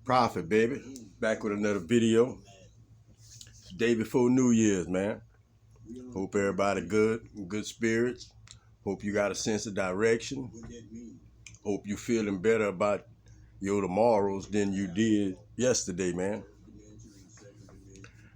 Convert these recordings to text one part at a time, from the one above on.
Prophet, baby. Back with another video. Day before New Year's, man. Hope everybody good spirits. Hope you got a sense of direction. Hope you feeling better about your tomorrows than you did yesterday, man.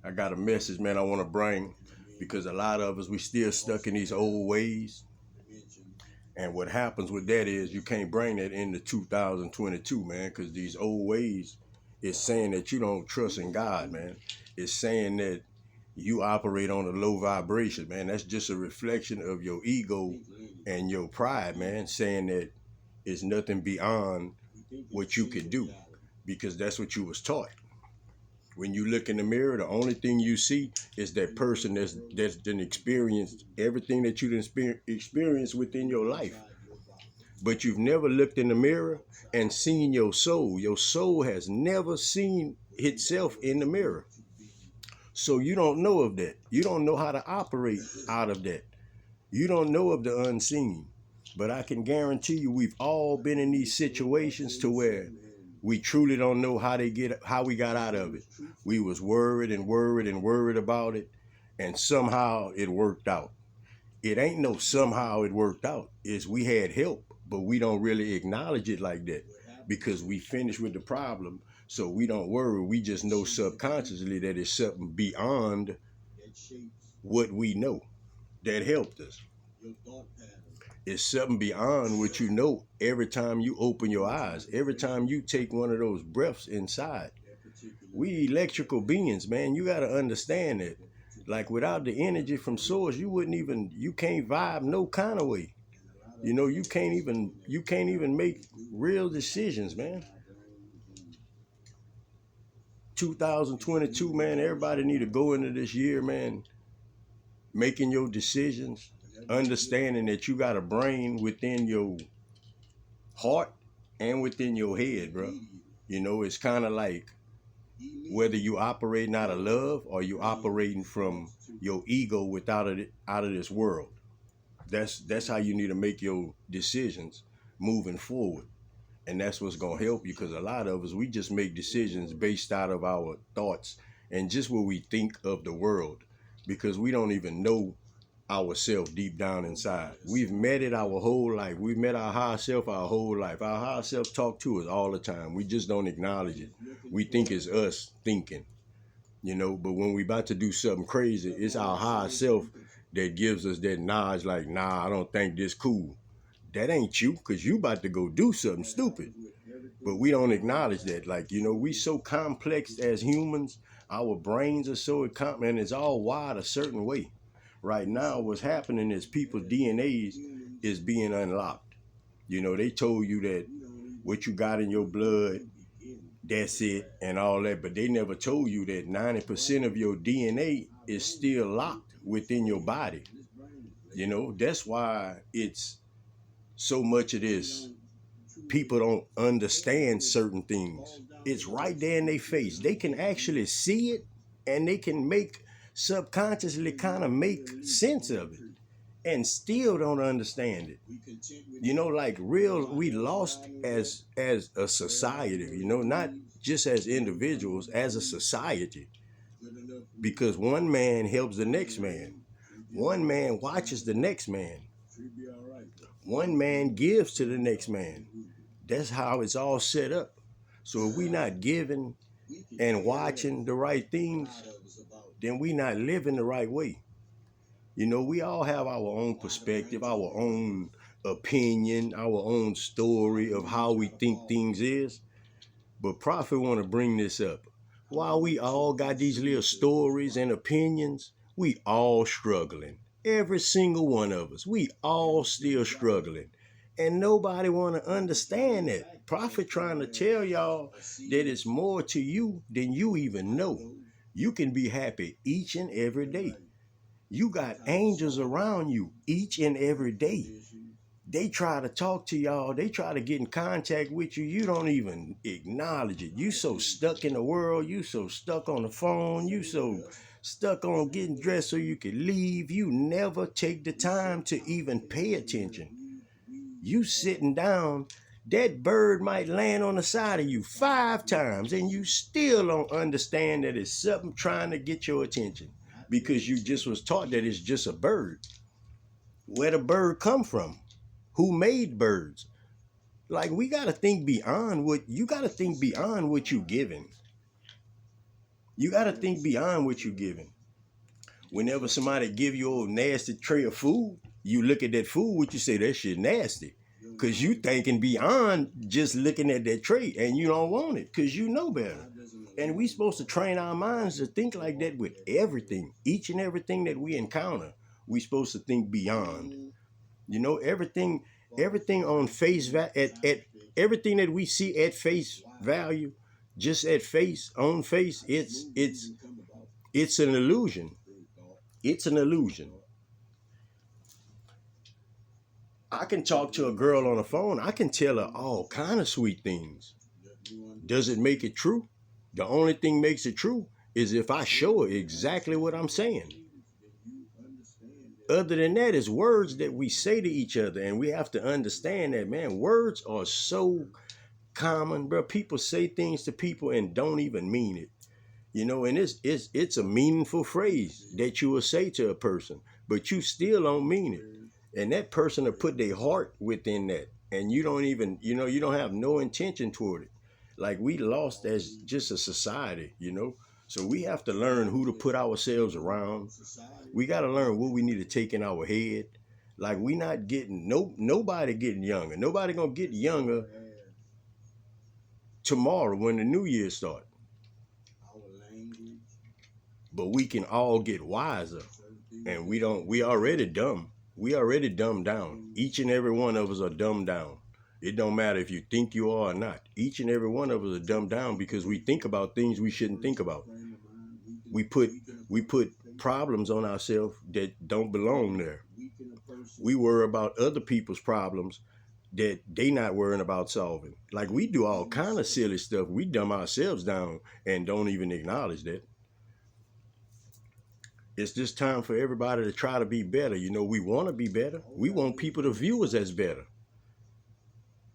I got a message, man, I want to bring because a lot of us, we still stuck in these old ways. And what happens with that is you can't bring that into 2022, man, because these old ways is saying that you don't trust in God, man. It's saying that you operate on a low vibration, man. That's just a reflection of your ego and your pride, man, saying that it's nothing beyond what you could do because that's what you was taught. When you look in the mirror, the only thing you see is that person that's done experienced everything that you done experienced within your life. But you've never looked in the mirror and seen your soul. Your soul has never seen itself in the mirror. So you don't know of that. You don't know how to operate out of that. You don't know of the unseen. But I can guarantee you we've all been in these situations to where we truly don't know how we got out of it. We was worried and worried and worried about it, and somehow it worked out. It ain't no somehow it worked out. It's we had help, but we don't really acknowledge it like that because we finished with the problem. So we don't worry. We just know subconsciously that it's something beyond what we know that helped us. It's something beyond what you know every time you open your eyes, every time you take one of those breaths inside. We electrical beings, man. You got to understand that. Like without the energy from source, you can't vibe no kind of way. You can't even make real decisions, man. 2022, man, everybody need to go into this year, man, making your decisions, understanding that you got a brain within your heart and within your head, bro. It's kind of like whether you operating out of love or you operating from your ego without it out of this world. That's how you need to make your decisions moving forward. And that's what's going to help you because a lot of us, we just make decisions based out of our thoughts and just what we think of the world because we don't even know ourselves deep down inside. We've met it our whole life. We've met our higher self our whole life. Our higher self talk to us all the time. We just don't acknowledge it. We think it's us thinking, but when we about to do something crazy, it's our higher self that gives us that knowledge like, nah, I don't think this cool. That ain't you because you about to go do something stupid. But we don't acknowledge that. Like, we so complex as humans. Our brains are so complex and it's all wired a certain way. Right now, what's happening is people's DNAs is being unlocked. They told you that what you got in your blood, that's it, and all that, but they never told you that 90% of your DNA is still locked within your body. That's why it's so much of this. People don't understand certain things. It's right there in their face. They can actually see it and they can subconsciously kind of make sense of it and still don't understand it. Like we lost as a society, not just as individuals, as a society. Because one man helps the next man. One man watches the next man. One man gives to the next man. That's how it's all set up. So if we not giving and watching the right things, then we not living the right way. We all have our own perspective, our own opinion, our own story of how we think things is. But Prophet want to bring this up. While we all got these little stories and opinions, we all struggling. Every single one of us, we all still struggling. And nobody want to understand that. Prophet trying to tell y'all that it's more to you than you even know. You can be happy each and every day. You got angels around you each and every day. They try to talk to y'all. They try to get in contact with you. You don't even acknowledge it. You so stuck in the world. You so stuck on the phone. You so stuck on getting dressed so you can leave. You never take the time to even pay attention. You sitting down That bird might land on the side of you 5 times and you still don't understand that it's something trying to get your attention because you just was taught that it's just a bird. Where the bird come from? Who made birds? Like we gotta think beyond what you gotta think beyond what you giving. You gotta think beyond what you giving. Whenever somebody give you a nasty tray of food, you look at that food, what you say, that shit nasty. Cause you thinking beyond just looking at that tray and you don't want it because you know better. And we supposed to train our minds to think like that with everything. Each and everything that we encounter, we supposed to think beyond. You know, everything on face at everything that we see at face value, just at face, on face, it's an illusion. It's an illusion. I can talk to a girl on the phone. I can tell her all kind of sweet things. Does it make it true? The only thing makes it true is if I show her exactly what I'm saying. Other than that, it's words that we say to each other, and we have to understand that, man, words are so common, bro. People say things to people and don't even mean it. You know, and it's a meaningful phrase that you will say to a person, but you still don't mean it. And that person will put their heart within that. And you don't even, you don't have no intention toward it. Like we lost as just a society. So we have to learn who to put ourselves around. We got to learn what we need to take in our head. Like we not getting nobody getting younger. Nobody gonna get younger tomorrow when the new year starts. But we can all get wiser. And we already dumb. We already dumbed down. Each and every one of us are dumbed down. It don't matter if you think you are or not. Each and every one of us are dumbed down because we think about things we shouldn't think about. We put problems on ourselves that don't belong there. We worry about other people's problems that they not worrying about solving. Like we do all kind of silly stuff. We dumb ourselves down and don't even acknowledge that. It's just time for everybody to try to be better. We want to be better. We want people to view us as better.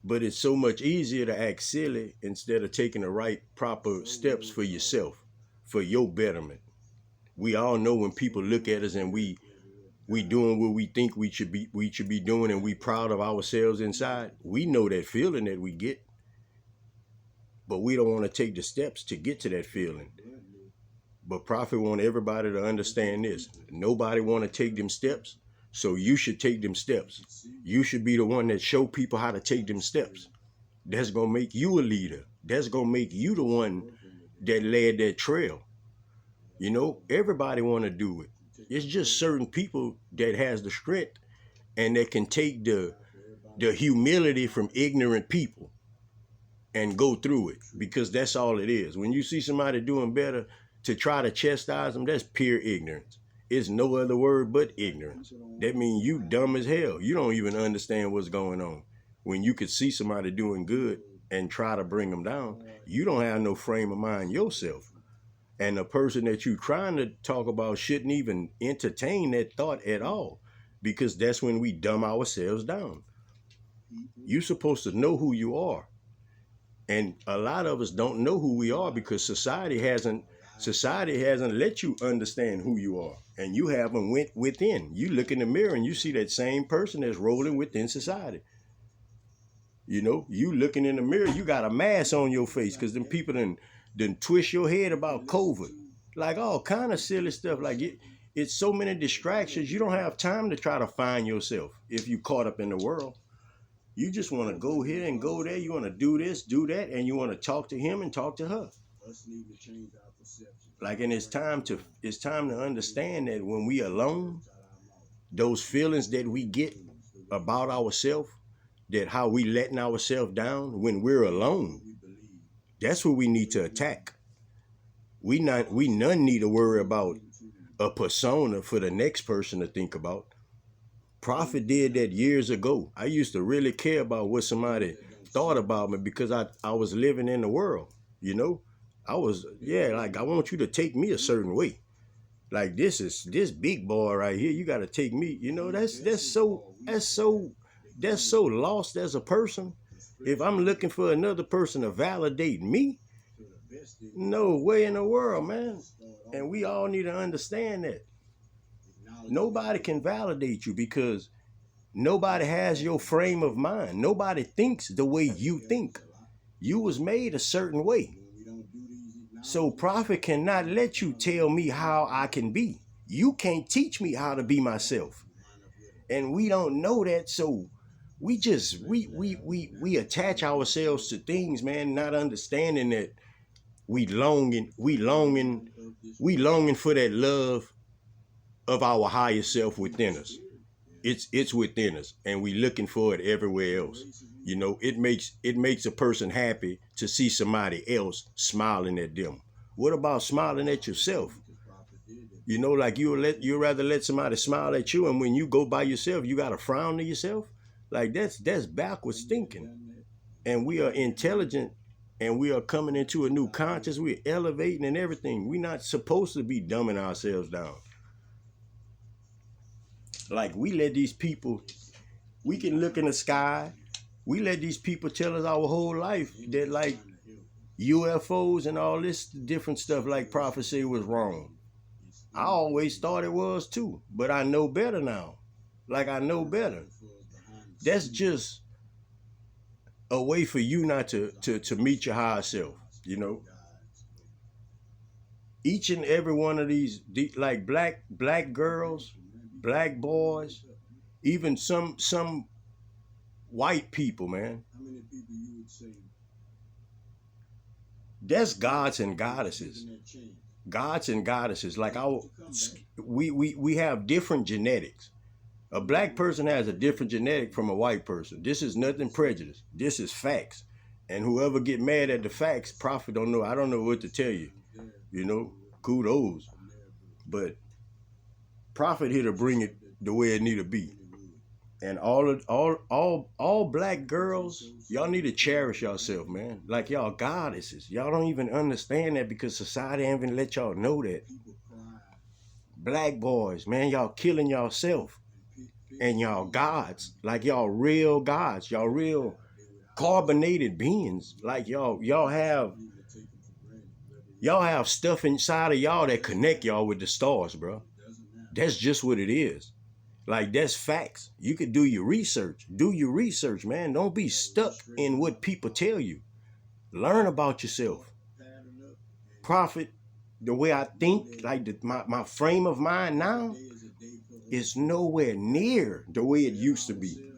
But it's so much easier to act silly instead of taking the right, proper steps for yourself, for your betterment. We all know when people look at us and we doing what we think we should be doing, and we proud of ourselves inside. We know that feeling that we get, but we don't want to take the steps to get to that feeling. But Prophet want everybody to understand this. Nobody want to take them steps, so you should take them steps. You should be the one that show people how to take them steps. That's going to make you a leader. That's going to make you the one that led that trail. Everybody want to do it. It's just certain people that has the strength and that can take the humility from ignorant people and go through it, because that's all it is. When you see somebody doing better, to try to chastise them, that's pure ignorance. It's no other word but ignorance. That means you dumb as hell. You don't even understand what's going on. When you could see somebody doing good and try to bring them down, you don't have no frame of mind yourself. And the person that you trying to talk about shouldn't even entertain that thought at all, because that's when we dumb ourselves down. You're supposed to know who you are. And a lot of us don't know who we are because society hasn't let you understand who you are, and you haven't went within. You look in the mirror and you see that same person that's rolling within society. You looking in the mirror, you got a mask on your face because them people done twist your head about COVID, like all kind of silly stuff. Like it's so many distractions. You don't have time to try to find yourself if you caught up in the world. You just want to go here and go there. You want to do this, do that, and you want to talk to him and talk to her. Like, and it's time to understand that when we alone, those feelings that we get about ourselves, that how we letting ourselves down when we're alone, that's what we need to attack. We none need to worry about a persona for the next person to think about. Prophet did that years ago. I used to really care about what somebody thought about me because I was living in the world, I was, like, I want you to take me a certain way. Like this big boy right here, you got to take me, that's so lost as a person. If I'm looking for another person to validate me, no way in the world, man. And we all need to understand that nobody can validate you because nobody has your frame of mind. Nobody thinks the way you think. You was made a certain way. So prophet cannot let you tell me how I can be. You can't teach me how to be myself. And we don't know that, so we attach ourselves to things, man, not understanding that we longing for that love of our higher self within us. It's within us, and we looking for it everywhere else. You know, it makes a person happy to see somebody else smiling at them. What about smiling at yourself? You know, like you rather let somebody smile at you, and when you go by yourself, you got to frown to yourself. Like that's backwards thinking. And we are intelligent, and we are coming into a new conscious. We're elevating and everything. We're not supposed to be dumbing ourselves down. Like we let these people, we can look in the sky. We let these people tell us our whole life that like UFOs and all this different stuff like prophecy was wrong. I always thought it was too, but I know better now. Like I know better. That's just a way for you not to meet your higher self, you know. Each and every one of these like black girls, black boys, even some white people, man. That's gods and goddesses. Gods and goddesses. Like we have different genetics. A black person has a different genetic from a white person. This is nothing prejudice. This is facts. And whoever get mad at the facts, prophet don't know. I don't know what to tell you. You know, kudos. But prophet here to bring it the way it need to be. And all black girls, y'all need to cherish yourself, man. Like y'all goddesses. Y'all don't even understand that because society ain't even let y'all know that. Black boys, man, y'all killing yourself. And y'all gods, like y'all real gods, y'all real carbonated beings. Like y'all have stuff inside of y'all that connect y'all with the stars, bro. That's just what it is. Like that's facts. You could do your research. Do your research, man. Don't be stuck in what people tell you. Learn about yourself. Prophet, the way I think, like my frame of mind now is nowhere near the way it used to be.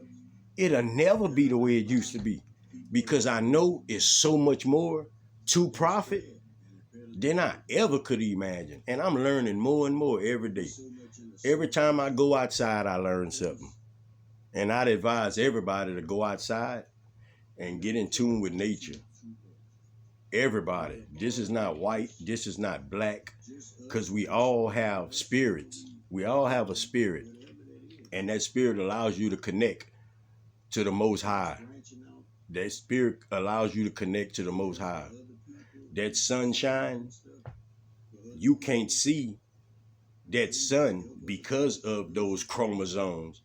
It'll never be the way it used to be because I know it's so much more to profit than I ever could imagine. And I'm learning more and more every day. Every time I go outside, I learn something. And I'd advise everybody to go outside and get in tune with nature. Everybody. This is not white. This is not black. Because we all have spirits. We all have a spirit. And that spirit allows you to connect to the Most High. That spirit allows you to connect to the Most High. That sunshine, you can't see that sun because of those chromosomes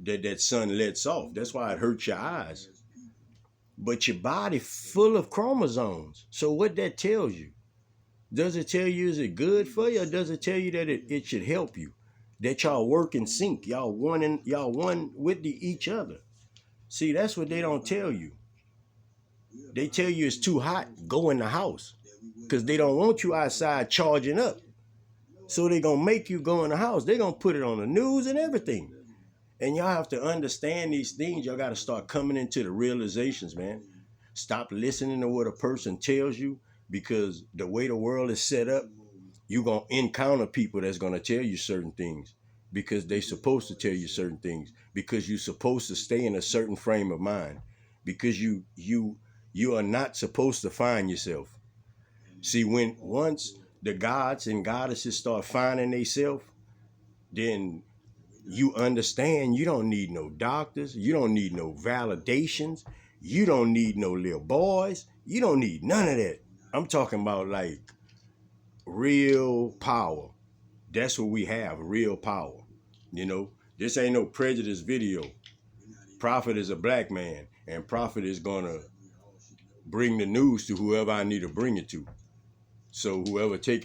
that sun lets off. That's why it hurts your eyes. But your body full of chromosomes. So what that tells you? Does it tell you is it good for you, or does it tell you that it should help you? That y'all work in sync. Y'all one with each other. See, that's what they don't tell you. They tell you it's too hot, go in the house. Because they don't want you outside charging up. So they're going to make you go in the house. They're going to put it on the news and everything. And y'all have to understand these things. Y'all got to start coming into the realizations, man. Stop listening to what a person tells you, because the way the world is set up, you're going to encounter people that's going to tell you certain things because they're supposed to tell you certain things, because you're supposed to stay in a certain frame of mind, because you are not supposed to find yourself. See, once the gods and goddesses start finding themselves, then you understand you don't need no doctors, you don't need no validations, you don't need no little boys, you don't need none of that. I'm talking about like real power. That's what we have, real power. You know, this ain't no prejudice video. Prophet is a black man, and prophet is gonna bring the news to whoever I need to bring it to. So whoever take